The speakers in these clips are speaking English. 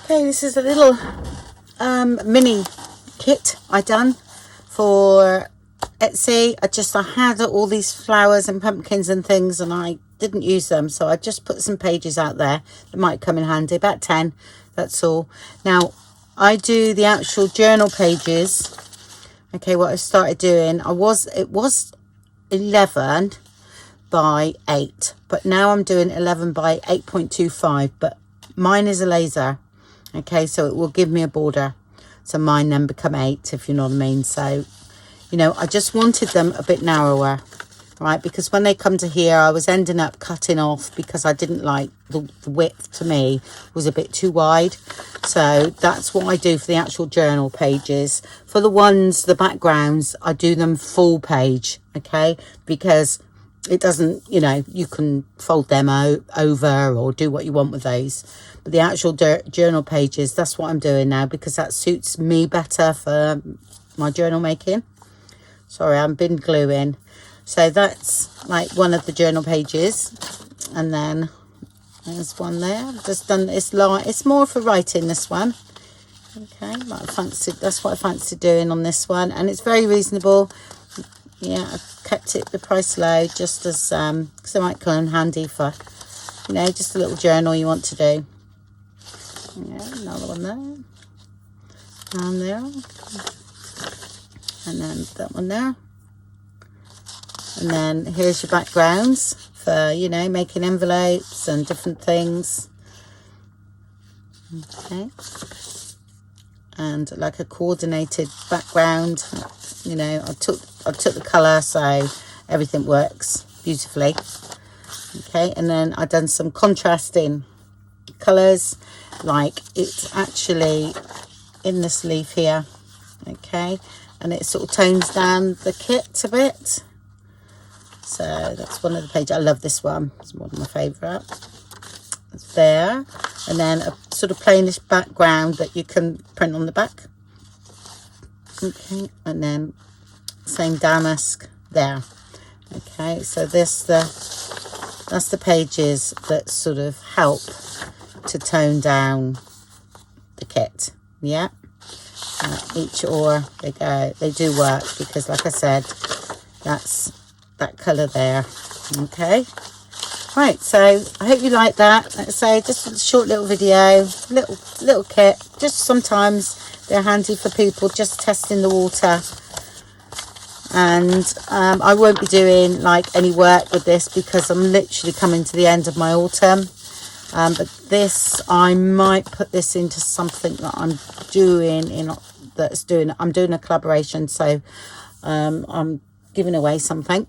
Okay, this is a little mini kit I done for Etsy. I had all these flowers and pumpkins and things, and I didn't use them, so I just put some pages out there that might come in handy. About 10, that's all. Now I do the actual journal pages. Okay, what I started doing, it was 11 by 8, but now I'm doing 11 by 8.25, but mine is a laser. Okay, so it will give me a border, so mine then become 8, if you know what I mean. So, you know, I just wanted them a bit narrower, right? Because when they come to here, I was ending up cutting off because I didn't like the width, to me was a bit too wide. So that's what I do for the actual journal pages. For the ones, the backgrounds, I do them full page, okay? Because it doesn't, you know, you can fold them over or do what you want with those. But the actual journal pages, that's what I'm doing now, because that suits me better for my journal making. Sorry, I've been gluing. So that's like one of the journal pages, and then there's one there. I've just done it's more for writing, this one. Okay, that's what I fancy doing on this one, and it's very reasonable. Yeah, I've kept the price low, just as because it might come in handy for, you know, just a little journal you want to do. Yeah, another one there, and there, and then that one there. And then here's your backgrounds for, you know, making envelopes and different things. Okay. And like a coordinated background, you know, I took the colour, so everything works beautifully. Okay, and then I've done some contrasting colours, like it's actually in this leaf here. Okay, and it sort of tones down the kit a bit. So that's one of the pages. I love this one. It's one of my favourite. It's there. And then a sort of plainish background that you can print on the back. Okay. And then same damask there. Okay. So that's the pages that sort of help to tone down the kit. Yeah. They do work, because like I said, that's that color there. Okay, right, so I hope you like that. Like I say, just a short little video, little kit. Just sometimes they're handy for people just testing the water. And I won't be doing like any work with this because I'm literally coming to the end of my autumn. But this, I might put this into something that I'm doing I'm doing a collaboration, so I'm giving away something.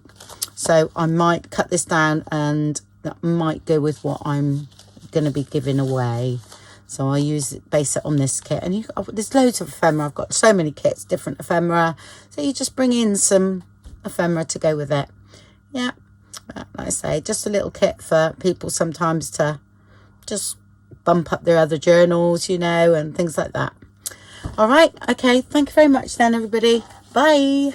So I might cut this down, and that might go with what I'm going to be giving away. So I base it on this kit. And there's loads of ephemera. I've got so many kits, different ephemera. So you just bring in some ephemera to go with it. Yeah, like I say, just a little kit for people sometimes to just bump up their other journals, you know, and things like that. All right, okay, thank you very much then, everybody. Bye.